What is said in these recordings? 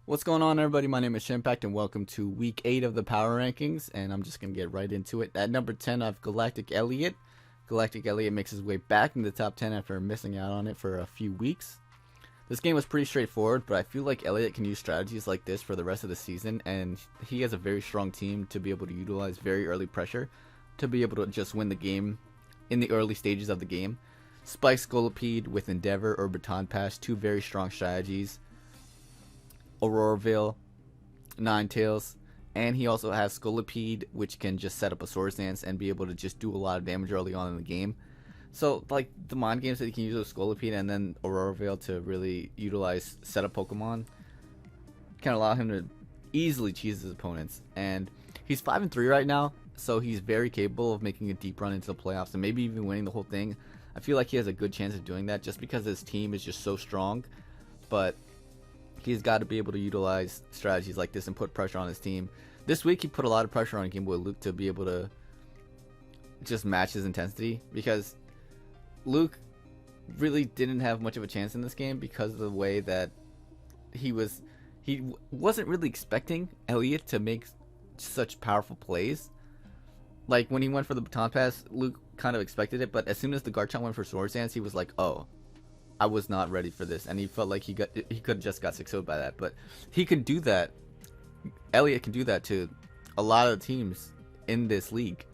What's going on, everybody? My name is Chimpact, and welcome to week 8 of the power rankings. And I'm just going to get right into it. At number 10, I have Galactic Elliot. Galactic Elliot makes his way back in the top 10 after missing out on it for a few weeks. This game was pretty straightforward, but I feel like Elliot can use strategies like this for the rest of the season, and he has a very strong team to be able to utilize very early pressure to be able to just win the game in the early stages of the game. Spike Scolipede with Endeavor or Baton Pass, two very strong strategies. Auroraville, Ninetales, and he also has Scolipede, which can just set up a Swords Dance and be able to just do a lot of damage early on in the game. So, like, the Mon games that you can use with Scolipede and then Auroraville to really utilize setup Pokemon can allow him to easily cheese his opponents. And he's 5-3 right now, so he's very capable of making a deep run into the playoffs and maybe even winning the whole thing. I feel like he has a good chance of doing that just because his team is just so strong. But he's got to be able to utilize strategies like this and put pressure on his team. This week, he put a lot of pressure on Game Boy Luke to be able to just match his intensity, because Luke really didn't have much of a chance in this game because of the way that he wasn't really expecting Elliot to make such powerful plays. Like, when he went for the Baton Pass, Luke kind of expected it, but as soon as the Garchomp went for Swords Dance, he was like, oh, I was not ready for this, and he felt like he could have just got 6-0'd by that. But he can do that. Elliot can do that to a lot of teams in this league,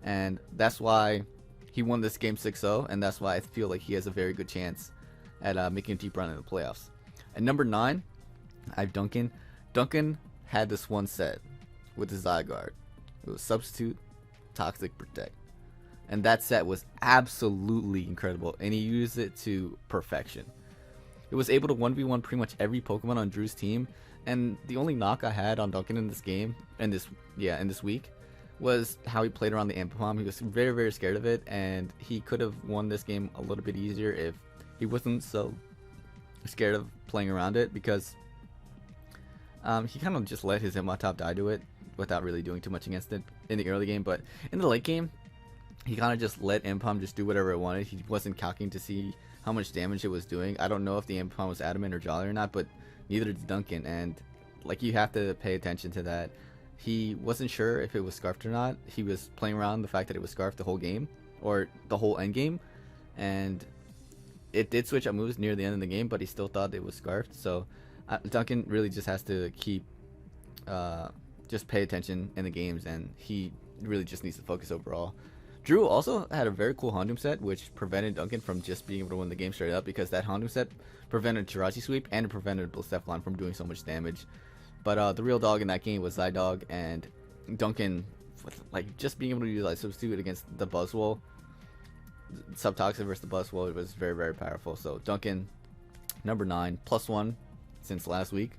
and that's why he won this game 6-0, and that's why I feel like he has a very good chance at making a deep run in the playoffs. At number 9, I have Duncan. Duncan had this one set with the Zygarde. It was Substitute, Toxic, Protect. And that set was absolutely incredible, and he used it to perfection. It was able to 1v1 pretty much every Pokemon on Drew's team, and the only knock I had on Duncan in this game, in this week, was how he played around the Ampomon. He was very, very scared of it, and he could have won this game a little bit easier if he wasn't so scared of playing around it, because he kind of just let his Hitmontop die to it without really doing too much against it in the early game. But in the late game, he kind of just let Impom just do whatever it wanted. He wasn't calculating to see how much damage it was doing. I don't know if the Impom was adamant or jolly or not, but neither did Duncan. And like, you have to pay attention to that. He wasn't sure if it was scarfed or not. He was playing around the fact that it was scarfed the whole game, or the whole end game, and it did switch up moves near the end of the game, but he still thought it was scarfed. So Duncan really just has to keep just pay attention in the games, and he really just needs to focus overall. Drew also had a very cool Houndoom set, which prevented Duncan from just being able to win the game straight up, because that Houndoom set prevented Jirachi Sweep and it prevented Blisssteflon from doing so much damage. But the real dog in that game was Zydog, and Duncan, like, just being able to utilize Substitute against the Buzzwole, Subtoxic versus the Buzzwole, it was very, very powerful. So Duncan, number 9, +1 since last week.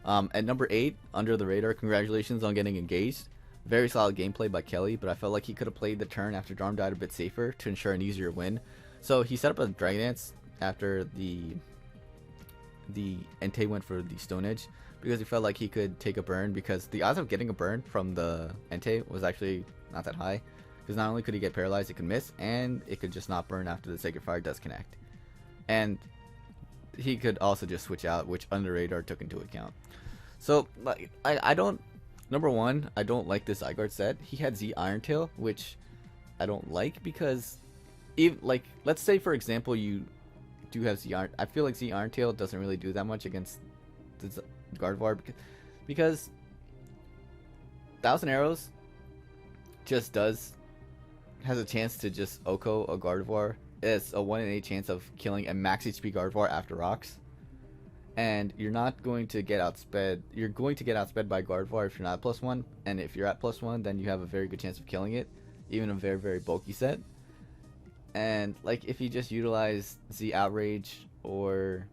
At number 8, Under the Radar, congratulations on getting engaged. Very solid gameplay by Kelly, but I felt like he could have played the turn after Darm died a bit safer to ensure an easier win. So he set up a Dragon Dance after the Entei went for the Stone Edge, because he felt like he could take a burn, because the odds of getting a burn from the Entei was actually not that high, because not only could he get paralyzed, it could miss, and it could just not burn after the Sacred Fire does connect. And he could also just switch out, which Under Radar took into account. So, like, I don't... Number 1, I don't like this Zygarde set. He had Z Iron Tail, which I don't like, because, even, like, let's say for example you do have Z Iron. I feel like Z Iron Tail doesn't really do that much against the Gardevoir, because 1,000 Arrows just has a chance to just Oko a Gardevoir. It's a 1 in 8 chance of killing a max HP Gardevoir after rocks. And you're not going to get outsped. You're going to get outsped by Gardevoir if you're not +1. And if you're at +1, then you have a very good chance of killing it, even a very, very bulky set. And like, if you just utilize Z Outrage or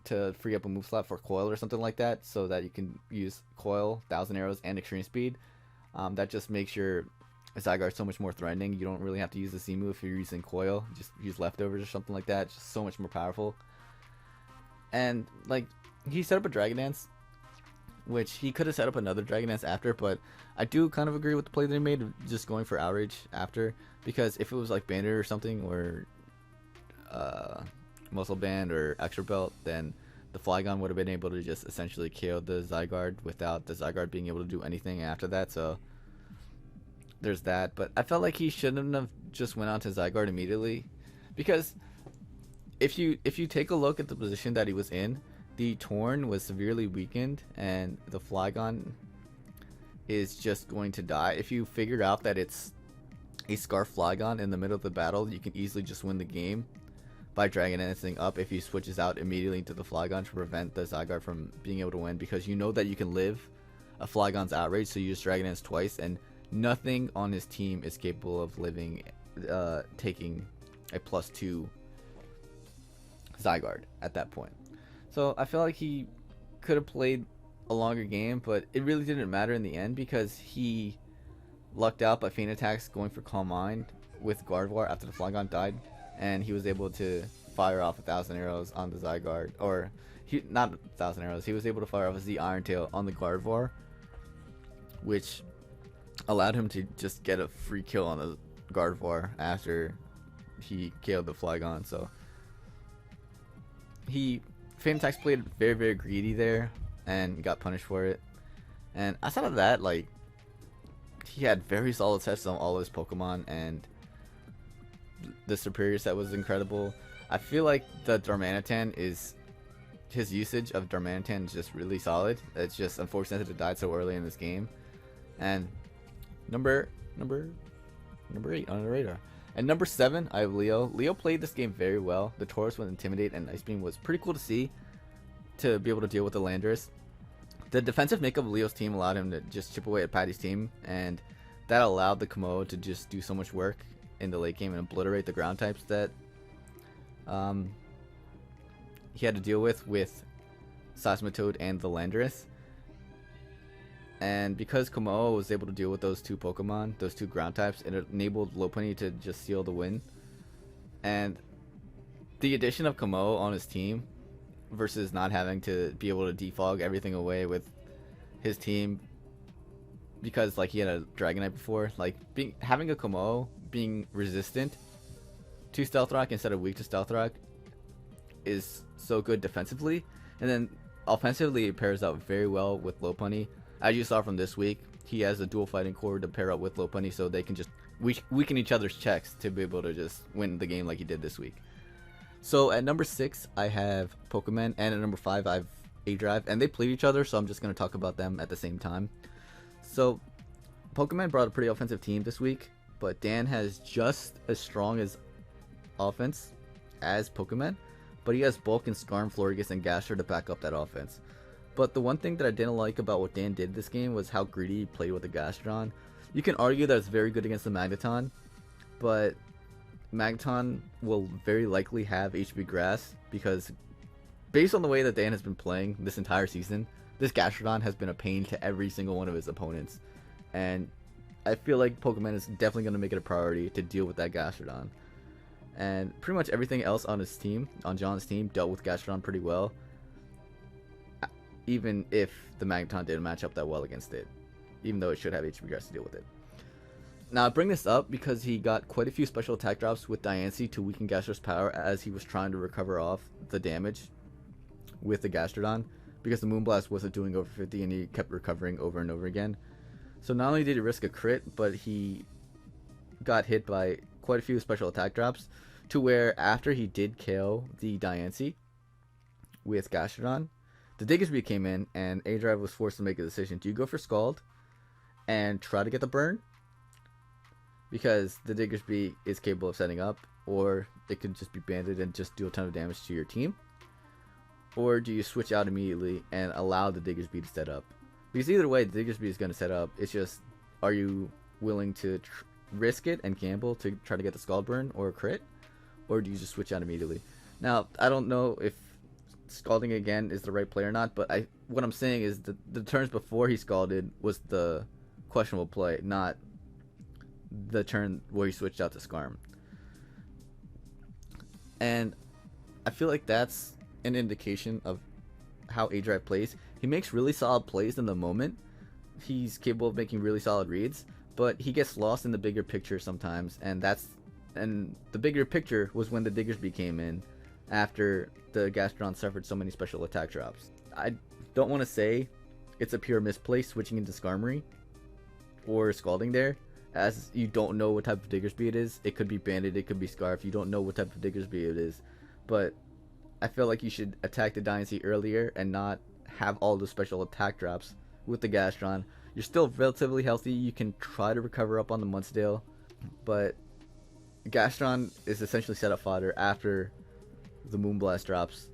to free up a move slot for Coil or something like that, so that you can use Coil, 1,000 Arrows, and Extreme Speed, that just makes your Zygarde so much more threatening. You don't really have to use the Z move if you're using Coil. Just use Leftovers or something like that. It's just so much more powerful. And like, he set up a Dragon Dance, which he could have set up another Dragon Dance after, but I do kind of agree with the play that he made of just going for Outrage after, because if it was like Bandit or something, or Muscle Band or Extra Belt, then the Flygon would have been able to just essentially kill the Zygarde without the Zygarde being able to do anything after that. So there's that. But I felt like he shouldn't have just went on to Zygarde immediately, because if you take a look at the position that he was in, the Torn was severely weakened and the Flygon is just going to die. If you figure out that it's a Scarf Flygon in the middle of the battle, you can easily just win the game by Dragon Dancing up if he switches out immediately into the Flygon to prevent the Zygarde from being able to win, because you know that you can live a Flygon's outrage, so you just Dragon Dance twice and nothing on his team is capable of living taking a +2 Zygarde at that point. So I feel like he could have played a longer game, but it really didn't matter in the end because he lucked out by Feint Attacks going for Calm Mind with Gardevoir after the Flygon died, and he was able to fire off 1,000 arrows on the Zygarde, or not 1,000 arrows, he was able to fire off the Iron Tail on the Gardevoir, which allowed him to just get a free kill on the Gardevoir after he killed the Flygon. So Feint Attacks played very, very greedy there and got punished for it. And outside of that, like, he had very solid sets on all his Pokemon, and the superior set was incredible. I feel like the Darmanitan his usage of Darmanitan is just really solid. It's just unfortunate that it died so early in this game. And number 8 on the radar. And number 7, I have Leo. Leo played this game very well. The Taurus with Intimidate and Ice Beam was pretty cool to see, to be able to deal with the Landorus. The defensive makeup of Leo's team allowed him to just chip away at Patty's team, and that allowed the Komodo to just do so much work in the late game and obliterate the ground types that he had to deal with Seismitoad and the Landorus. And because Komodo was able to deal with those two Pokemon, those two ground types, it enabled Lopunny to just seal the win. And the addition of Komodo on his team versus not having to be able to defog everything away with his team, because like he had a Dragonite before, like having a Komodo being resistant to Stealth Rock instead of weak to Stealth Rock is so good defensively, and then offensively it pairs out very well with Lopunny. As you saw from this week, he has a dual fighting core to pair up with Lopunny, so they can just weaken each other's checks to be able to just win the game like he did this week. So at number 6, I have Pokemon, and at number 5, I have Adrive, and they played each other, so I'm just going to talk about them at the same time. So Pokemon brought a pretty offensive team this week, but Dan has just as strong as offense as Pokemon, but he has Bulk and Skarm, Florges, and Gaster to back up that offense. But the one thing that I didn't like about what Dan did this game was how greedy he played with the Gastrodon. You can argue that it's very good against the Magneton, but Magneton will very likely have HB Grass, because based on the way that Dan has been playing this entire season, this Gastrodon has been a pain to every single one of his opponents. And I feel like Pokemon is definitely going to make it a priority to deal with that Gastrodon. And pretty much everything else on his team, on John's team, dealt with Gastrodon pretty well, even if the Magneton didn't match up that well against it, even though it should have HB Grass to deal with it. Now, I bring this up because he got quite a few special attack drops with Diancie to weaken Gaster's power as he was trying to recover off the damage with the Gastrodon, because the Moonblast wasn't doing over 50 and he kept recovering over and over again. So not only did he risk a crit, but he got hit by quite a few special attack drops, to where after he did KO the Diancie with Gastrodon, the Diggersby came in and Adrive was forced to make a decision. Do you go for Scald and try to get the burn, because the Diggersby is capable of setting up, or it could just be banded and just do a ton of damage to your team? Or do you switch out immediately and allow the Diggersby to set up? Because either way, the Diggersby is going to set up. It's just, are you willing to risk it and gamble to try to get the Scald burn or a crit? Or do you just switch out immediately? Now, I don't know if Scalding again is the right play or not, but what I'm saying is the turns before he Scalded was the questionable play, not the turn where he switched out to Skarm. And I feel like that's an indication of how Adrive plays. He makes really solid plays in the moment. He's capable of making really solid reads, but he gets lost in the bigger picture sometimes, and the bigger picture was when the Diggersby came in after the Gastron suffered so many special attack drops. I don't want to say it's a pure misplay switching into Skarmory or Scalding there, as you don't know what type of Diggersby it is. It could be Bandit, it could be Scarf, you don't know what type of Diggersby it is. But I feel like you should attack the Dynasty earlier and not have all the special attack drops with the Gastron. You're still relatively healthy, you can try to recover up on the Munsdale, but Gastron is essentially set up fodder after the Moonblast drops,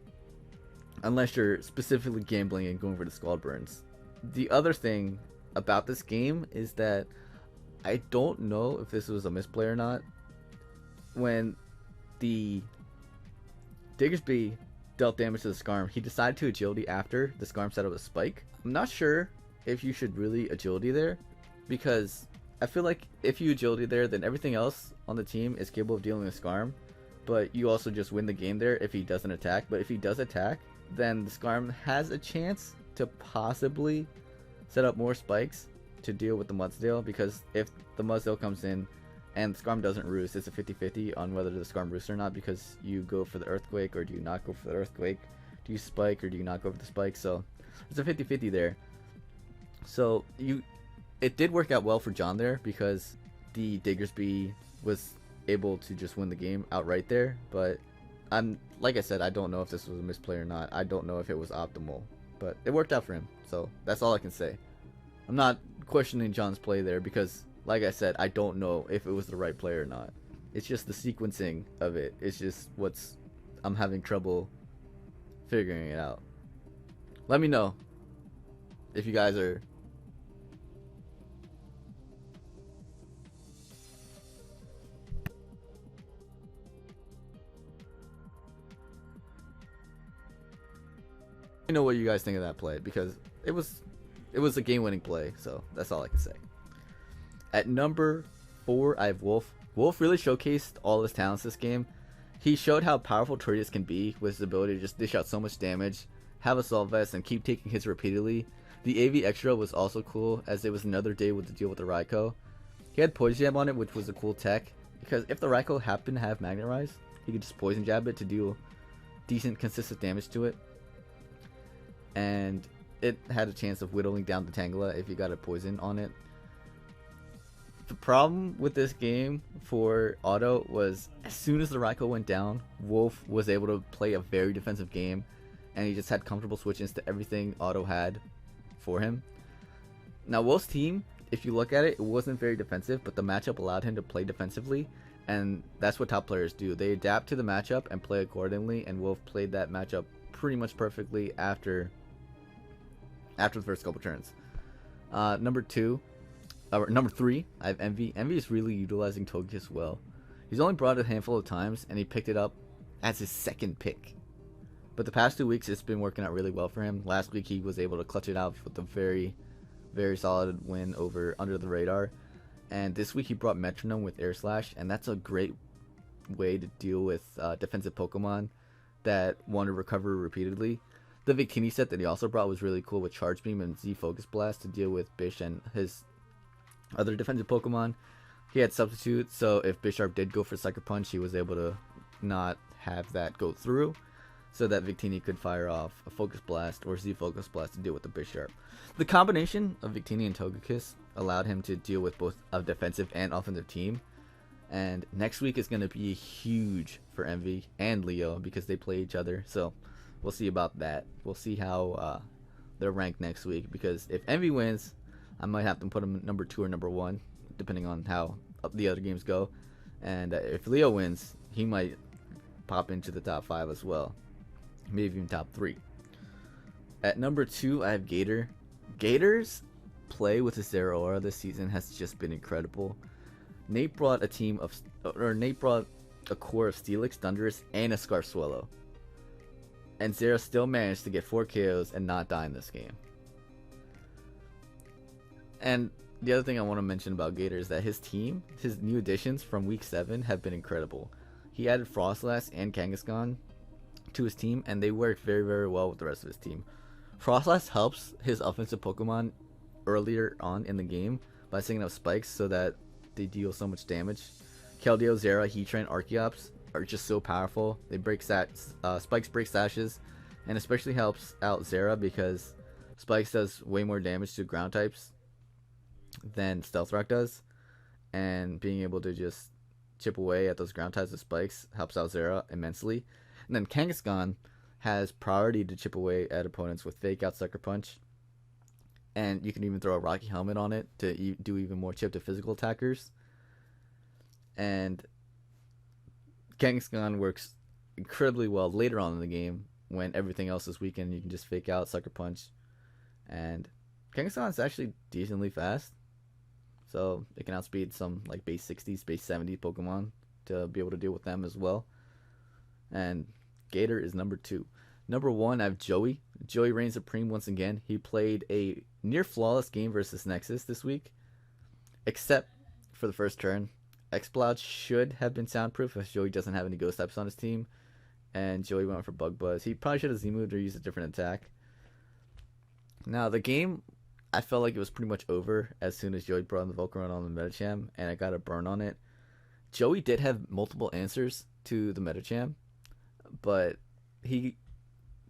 unless you're specifically gambling and going for the Scald Burns. The other thing about this game is that I don't know if this was a misplay or not. When the Diggersby dealt damage to the Skarm, he decided to agility after the Skarm set up a spike. I'm not sure if you should really agility there, because I feel like if you agility there, then everything else on the team is capable of dealing with Skarm, but you also just win the game there if he doesn't attack. But if he does attack, then the Skarm has a chance to possibly set up more spikes to deal with the Mudsdale, because if the Mudsdale comes in and the Skarm doesn't roost, it's a 50-50 on whether the Skarm roosts or not, because you go for the Earthquake or do you not go for the Earthquake, do you spike or do you not go for the spike. So it's a 50-50 there. So it did work out well for John there, because the Diggersby was able to just win the game outright there. But like I said, I don't know if this was a misplay or not. I don't know if it was optimal, but it worked out for him, so that's all I can say. I'm not questioning John's play there, because like I said, I don't know if it was the right play or not. It's just the sequencing of it. It's just I'm having trouble figuring it out. Let me know if you guys are know what you guys think of that play, because it was a game-winning play. So that's all I can say. At number 4, I have Wolf. Wolf really showcased all his talents this game. He showed how powerful Tortoise can be with his ability to just dish out so much damage, have Assault Vest, and keep taking hits repeatedly. The AV Extra was also cool, as it was another day with the deal with the Raikou. He had Poison Jab on it, which was a cool tech, because if the Raikou happened to have Magnet Rise, he could just Poison Jab it to deal decent, consistent damage to it. And it had a chance of whittling down the Tangela if you got a poison on it. The problem with this game for Auto was, as soon as the Raikou went down, Wolf was able to play a very defensive game, and he just had comfortable switch-ins to everything Auto had for him. Now Wolf's team, if you look at it, it wasn't very defensive, but the matchup allowed him to play defensively, and that's what top players do. They adapt to the matchup and play accordingly, and Wolf played that matchup pretty much perfectly after the first couple turns. Number 3, I have Envy. Envy is really utilizing Togekiss well. He's only brought it a handful of times, and he picked it up as his second pick. But the past 2 weeks, it's been working out really well for him. Last week, he was able to clutch it out with a very, very solid win over Under the Radar. And this week, he brought Metronome with Air Slash, and that's a great way to deal with defensive Pokemon that want to recover repeatedly. The Victini set that he also brought was really cool with Charge Beam and Z Focus Blast to deal with Bish and his other defensive Pokemon. He had Substitute, so if Bisharp did go for Sucker Punch, he was able to not have that go through, so that Victini could fire off a Focus Blast or Z Focus Blast to deal with the Bisharp. The combination of Victini and Togekiss allowed him to deal with both a defensive and offensive team. And next week is going to be huge for Envy and Leo, because they play each other, so we'll see about that. We'll see how they're ranked next week, because if Envy wins, I might have to put him number 2 or number 1, depending on how the other games go. And if Leo wins, he might pop into the top 5 as well, maybe even top 3. At number 2, I have Gator. Gator's play with his Zeraora this season has just been incredible. Nate brought a core of Steelix, Thundurus, and a Scarf Swallow, and Zera still managed to get 4 KOs and not die in this game. And the other thing I want to mention about Gator is that his team, his new additions from week 7 have been incredible. He added Frostlass and Kangaskhan to his team, and they work very, very well with the rest of his team. Frostlass helps his offensive Pokemon earlier on in the game by setting up spikes so that they deal so much damage. Keldeo, Zera, Heatran, Archeops are just so powerful. They break Spikes break stashes, and especially helps out Zera because Spikes does way more damage to ground types than Stealth Rock does, and being able to just chip away at those ground types with Spikes helps out Zera immensely. And then Kangaskhan has priority to chip away at opponents with Fake Out, Sucker Punch, and you can even throw a Rocky Helmet on it to do even more chip to physical attackers. And Kangaskhan works incredibly well later on in the game when everything else is weakened. You can just Fake Out, Sucker Punch, and Kangaskhan is actually decently fast, so it can outspeed some like base 60s, base 70 Pokemon to be able to deal with them as well. And Gator is number 2. Number 1, I have Joey. Joey reigns supreme once again. He played a near flawless game versus Nexus this week, except for the first turn. Exploud should have been soundproof if Joey doesn't have any ghost types on his team, and Joey went for Bug Buzz. He probably should have Z-moved or used a different attack. Now, the game, I felt like it was pretty much over as soon as Joey brought in the Volcarona on the Metacham, and I got a burn on it. Joey did have multiple answers to the Metacham, but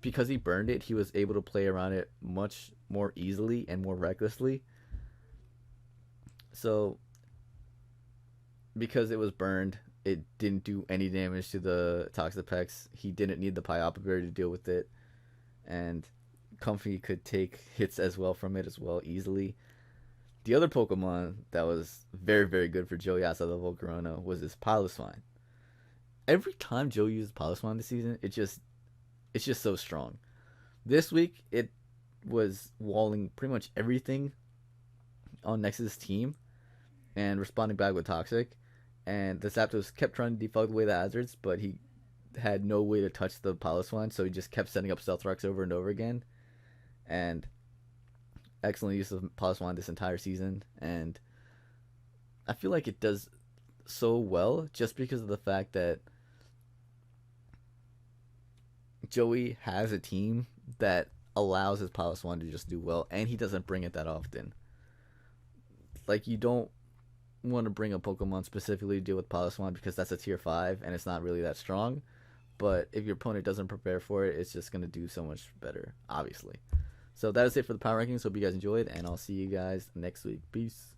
because he burned it, he was able to play around it much more easily and more recklessly. So, because it was burned, it didn't do any damage to the Toxapex. He didn't need the Pyop ability to deal with it, and Comfy could take hits as well from it as well easily. The other Pokemon that was very, very good for Joey outside of the Volcarona was his Piloswine. Every time Joey uses Piloswine this season, it's just so strong. This week, it was walling pretty much everything on Nexus' team and responding back with Toxic. And the Zapdos kept trying to defog away the hazards, but he had no way to touch the Piloswine, so he just kept setting up Stealth Rocks over and over again. And excellent use of Piloswine this entire season. And I feel like it does so well just because of the fact that Joey has a team that allows his Piloswine to just do well, and he doesn't bring it that often. Like, you don't want to bring a Pokemon specifically to deal with Piloswine because that's a tier 5 and it's not really that strong. But if your opponent doesn't prepare for it, it's just going to do so much better, obviously. So that is it for the power rankings. Hope you guys enjoyed, and I'll see you guys next week. Peace.